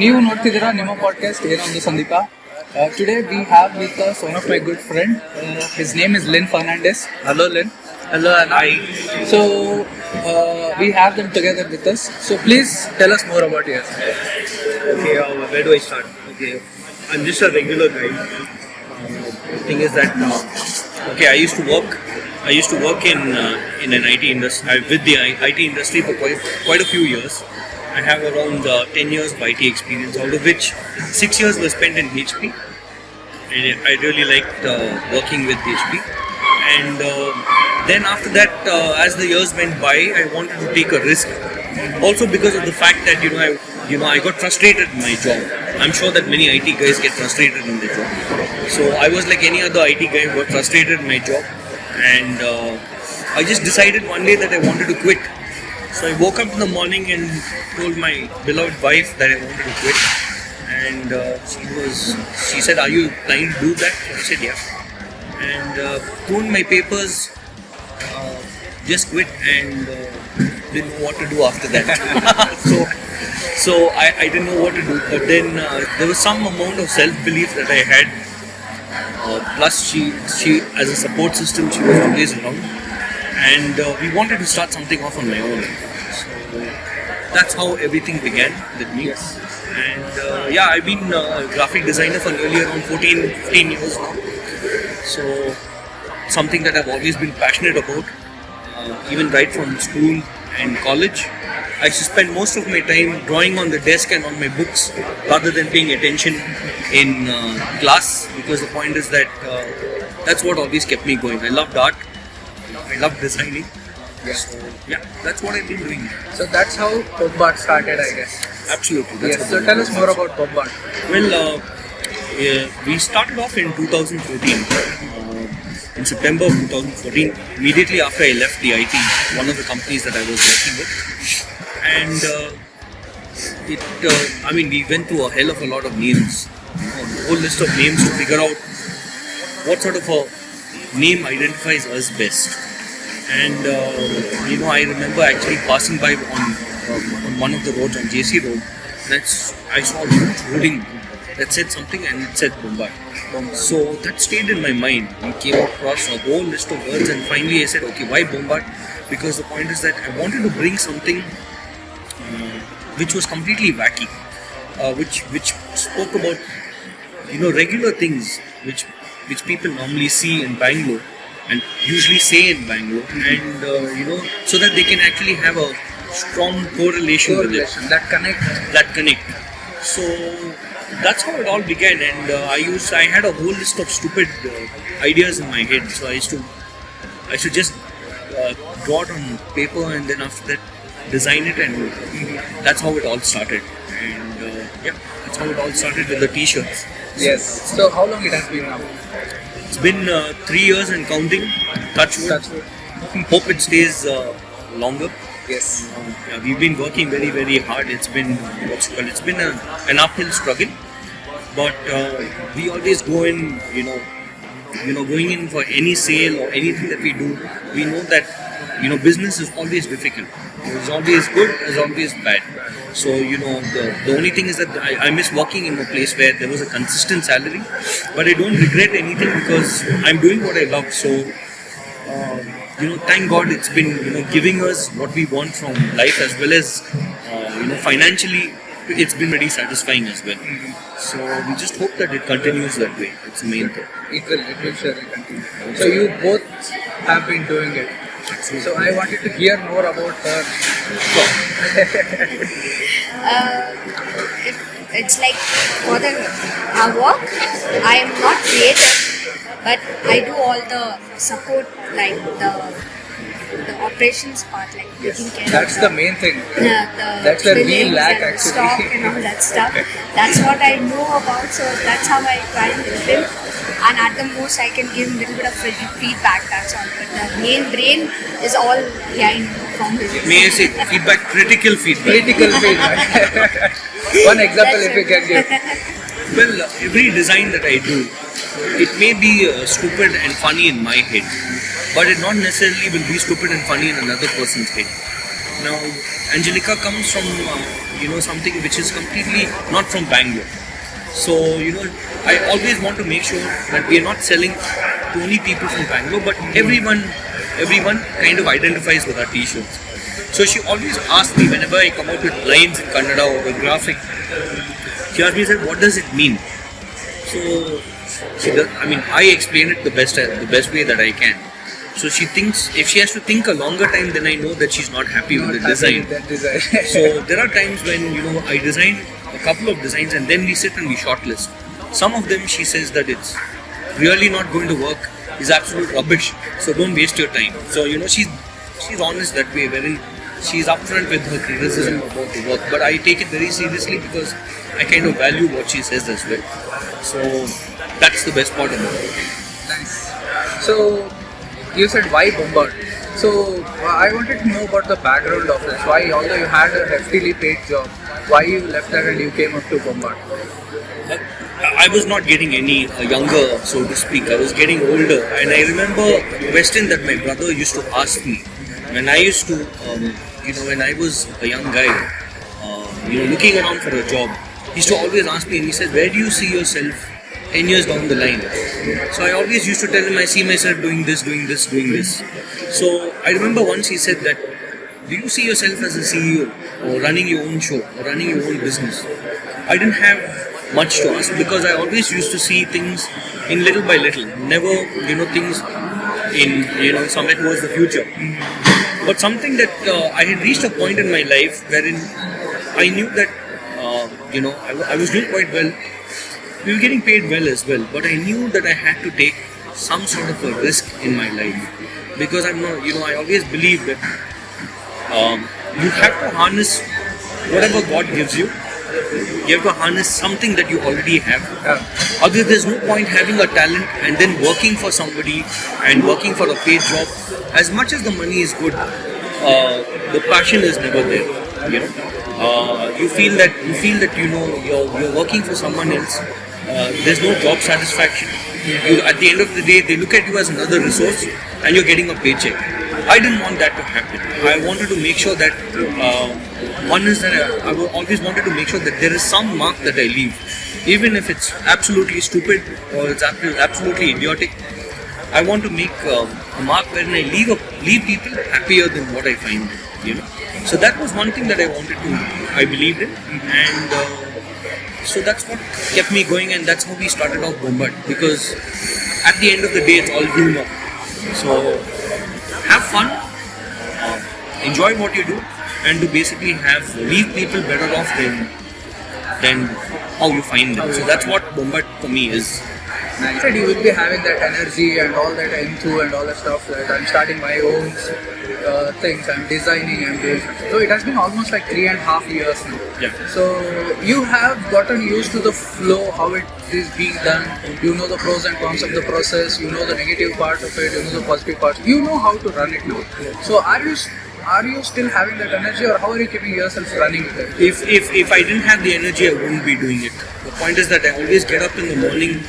ನೀವು ನೋಡ್ತಿದ್ದೀರಾ ನಿಮ್ಮ podcast enoOnduSandeepa. Today we have with us one of my good friend. His name is Lyn Fernandez. Hello Lyn. Hello Anna. So we have them together with us. So please tell us more about yourself. Okay, where do I start? Okay, I'm just a regular guy. The thing is that okay, I used to work in an IT industry with the IT industry for quite a few years. I have around 10 years of IT experience, out of which 6 years were spent in HP. I really liked working with HP, and then after that, as the years went by, I wanted to take a risk. Also because of the fact that I got frustrated in my job. I'm sure that many IT guys get frustrated in their job. So I was like any other IT guy who got frustrated in my job, and I just decided one day that I wanted to quit. So I woke up in the morning and told my beloved wife that I wanted to quit, and she said, "Are you planning to do that?" I said, "Yeah," and thrown my papers, just quit, and didn't know what to do after that. so I didn't know what to do, but then there was some amount of self-belief that I had. Plus, she as a support system, she was always around, and we wanted to start something off on my own. So that's how everything began with me. Yes. And I've been a graphic designer for nearly around 15 years now. So something that I've always been passionate about, even right from school and college. I used to spend most of my time drawing on the desk and on my books rather than paying attention in class, because the point is that that's what always kept me going. I loved art, I loved designing. Yes. So, that's what I've been doing. So that's how Bombaat started, I guess. Absolutely. Yes. So tell us more about Bombaat. Well, we started off in 2014. In September of 2014, immediately after I left the IT, one of the companies that I was working with, and we went through a hell of a lot of names, a whole list of names to figure out what sort of a name identifies us best. And I remember actually passing by on one of the roads on JC Road. I saw a huge hoarding that said something, and it said Bombaat. So that stayed in my mind. We came across a whole list of words, and finally I said, okay, why Bombaat? Because the point is that I wanted to bring something which was completely wacky, which spoke about regular things which people normally see in Bangalore and usually say in Bangalore, and so that they can actually have a strong correlation with it. That connect. So that's how it all began, and I had a whole list of stupid ideas in my head. So I should just draw it on paper, and then after that design it, and that's how it all started. And that's how it all started with the t-shirts. Yes. So how long it has been now? It's been 3 years and counting. Touch wood. Hope it stays longer. Yes. We've been working very, very hard. It's been an uphill struggle, but we always go in. Going in for any sale or anything that we do, we know that business is always difficult. It's always good, it's always bad. So the only thing is that I miss working in a place where there was a consistent salary, but I don't regret anything because I'm doing what I love. So thank God it's been giving us what we want from life, as well as financially it's been very satisfying as well. So we just hope that it continues that way. It's the main thing. It will surely continue. So you both have been doing it. So I wanted to hear more about her. It's like for our work, I am not creative, but I do all the support, like the operations part, like taking care That's of the main thing. That's the billings real lack and actually. stock and all that stuff. That's what I know about, so that's how I try and help him. And at the most, I can give him a little bit of feedback. That's all. But the main brain is all behind from his. May I say feedback? Critical feedback. Critical feedback. One example if you can give. Well, every design that I do, it may be stupid and funny in my head, but it not necessarily will be stupid and funny in another person's head. Now, Angelica comes from something which is completely not from Bangalore. So I always want to make sure that we are not selling to only people from Bangalore, but everyone kind of identifies with our t-shirts. So she always asks me whenever I come out with lines in Kannada or a graphic, she asks me, said, what does it mean? So I explain it the best way that I can. So she thinks, if she has to think a longer time, then I know that she's not happy with the design. So there are times when I design a couple of designs and then we sit and we shortlist. Some of them she says that it's really not going to work, is absolute rubbish. So don't waste your time. So she's honest that way, wherein she's upfront with her criticism about the work. But I take it very seriously because I kind of value what she says as well. So that's the best part of it. Nice. So you said why Bombaat? So I wanted to know about the background of this. Why, although you had a heftily paid job, why you left that and you came up to Bombaat? I was not getting any younger, so to speak. I was getting older, and I remember a question that my brother used to ask me when I used to, when I was a young guy, looking around for a job. He used to always ask me, and he said, "Where do you see yourself 10 years down the line?" So I always used to tell him, I see myself doing this. So I remember once he said that, do you see yourself as a CEO or running your own show or running your own business? I didn't have much to ask because I always used to see things in little by little, never things in somewhere towards the future. But something that I had reached a point in my life wherein I knew that I was doing quite well. We were getting paid well as well, but I knew that I had to take some sort of a risk in my life because I'm not, I always believe that you have to harness whatever God gives you. You have to harness something that you already have. Otherwise, there's no point having a talent and then working for somebody and working for a paid job. As much as the money is good, the passion is never there. You feel that you're working for someone else. There's no job satisfaction. At the end of the day, they look at you as another resource, and you're getting a paycheck. I didn't want that to happen. I wanted to make sure that one is that I always wanted to make sure that there is some mark that I leave, even if it's absolutely stupid or it's absolutely idiotic. I want to make a mark wherein I leave people happier than what I find. So that was one thing that I believed in, and so that's what kept me going, and that's how we started off Bombaat. Because at the end of the day, it's all humor. So have fun, enjoy what you do, and to basically leave people better off than how you find them. So that's what Bombaat for me is. I said you will be having that energy and all that into and all that stuff. That I'm starting my own things. I'm designing and doing. So it has been almost like 3.5 years now. Yeah. So you have gotten used to the flow, how it is being done. You know the pros and cons of the process. You know the negative part of it. You know the positive part. You know how to run it now. So are you still having that energy, or how are you keeping yourself running with it? If I didn't have the energy, I wouldn't be doing it. The point is that I always get up in the morning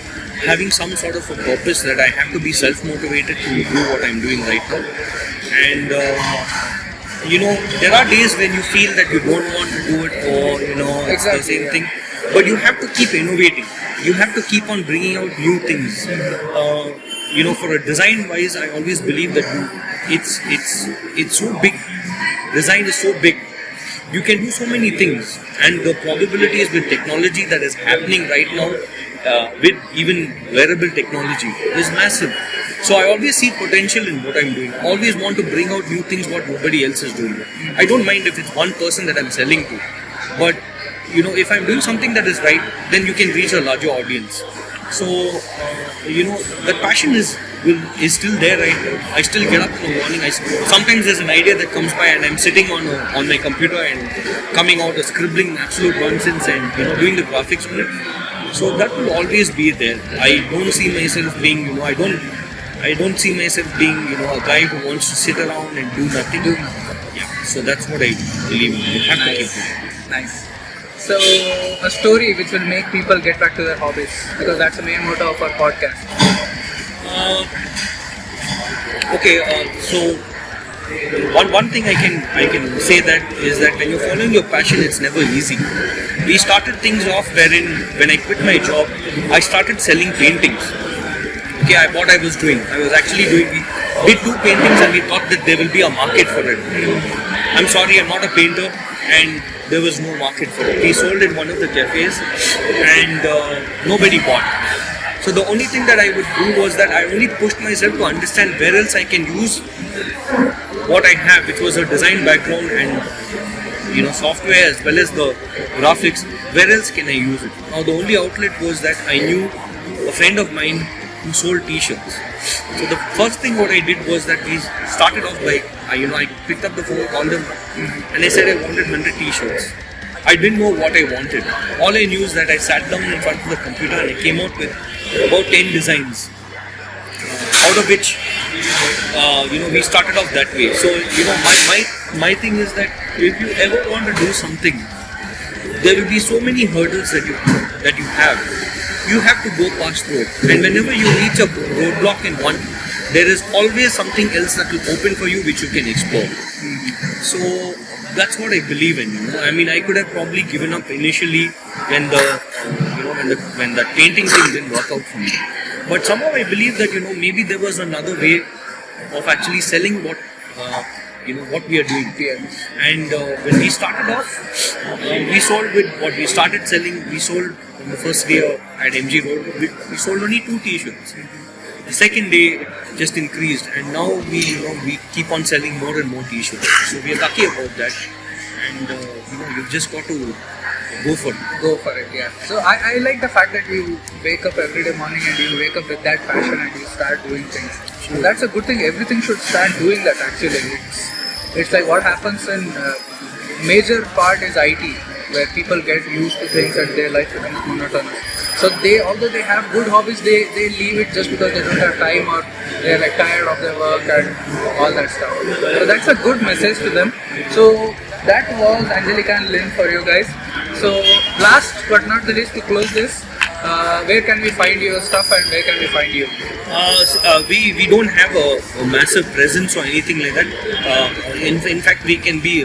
having some sort of a purpose that I have to be self-motivated to do what I'm doing right now. And there are days when you feel that you don't want to do it, or it's the same thing. But you have to keep innovating. You have to keep on bringing out new things. For a design-wise, I always believe that it's so big. Design is so big. You can do so many things, and the probabilities with technology that is happening right now, with even wearable technology, is massive. So I always see potential in what I'm doing. I always want to bring out new things what nobody else is doing. I don't mind if it's one person that I'm selling to, but if I'm doing something that is right, then you can reach a larger audience. So the passion is still there right now. I still get up in the morning. Sometimes there's an idea that comes by and I'm sitting on my computer and coming out scribbling absolute nonsense and doing the graphics on it. So that will always be there. I don't see myself being I don't see myself being a guy who wants to sit around and do nothing. Yeah. So that's what I believe in. You have to keep it. Nice. So, a story which will make people get back to their hobbies, because that's the main motto of our podcast. So one thing I can say that is that when you're following your passion, it's never easy. We started things off wherein when I quit my job, I started selling paintings. Okay, what I was doing, I was actually doing. We did 2 paintings and we thought that there will be a market for it. I'm sorry, I'm not a painter, and there was no market for it. We sold in one of the cafes, and nobody bought. So the only thing that I would do was that I only pushed myself to understand where else I can use what I have, which was a design background and software as well as the graphics. Where else can I use it? Now the only outlet was that I knew a friend of mine who sold t-shirts. So the first thing what I did was that we started off by I picked up the phone, called him, and I said I wanted 100 t-shirts. I didn't know what I wanted. All I knew is that I sat down in front of the computer and I came out with about 10 designs, out of which we started off that way. So my thing is that if you ever want to do something, there will be so many hurdles that you have. You have to go past through it, and whenever you reach a roadblock in one, there is always something else that will open for you which you can explore. So that's what I believe in. I mean, I could have probably given up initially when the painting thing didn't work out for me. But somehow I believe that maybe there was another way of actually selling what we are doing. And when we started off, we sold with what we started selling. We sold on the first day at MG Road. We sold only 2 t-shirts. The second day it just increased, and now we keep on selling more and more t-shirts. So we are lucky about that, and you've just got to go for it. Go for it, yeah. So I like the fact that you wake up every day morning and you wake up with that passion and you start doing things. So that's a good thing. Everything should start doing that actually. It's like what happens in major part is IT, where people get used to things and their life becomes monotonous. So although they have good hobbies, they leave it just because they don't have time or they're like tired of their work and all that stuff. So that's a good message to them. So that was Angelica and Lynn for you guys. So last but not the least, to close this, where can we find your stuff and where can we find you? We don't have a massive presence or anything like that. In fact, we can be,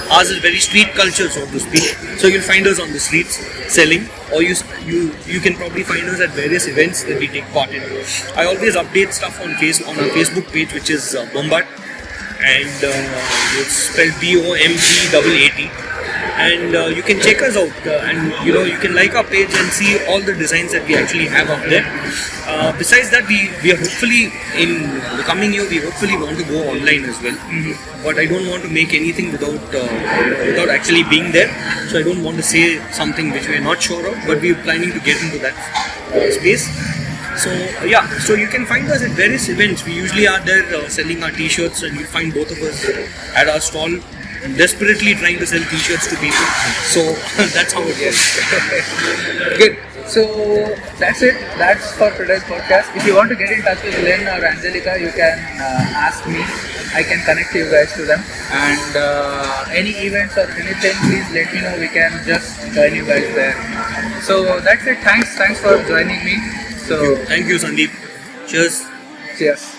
ours is very street culture, so to speak. So you'll find us on the streets selling, or you can probably find us at various events that we take part in. I always update stuff on our Facebook page, which is Bombaat, and it's spelled BOMBAAT. And you can check us out, and you can like our page and see all the designs that we actually have up there. Besides that, we are hopefully in the coming year, we hopefully want to go online as well. But I don't want to make anything without actually being there. So I don't want to say something which we are not sure of, but we are planning to get into that space. So so you can find us at various events. We usually are there selling our t-shirts, and you'll find both of us at our stall, desperately trying to sell t-shirts to people. So that's how it works. Good. So that's it. That's for today's podcast. If you want to get in touch with Lynn or Angelica, you can ask me. I can connect you guys to them. And any events or anything, please let me know. We can just join you guys there. So that's it. Thanks for joining me. So Thank you, Sandeep. Cheers. Cheers.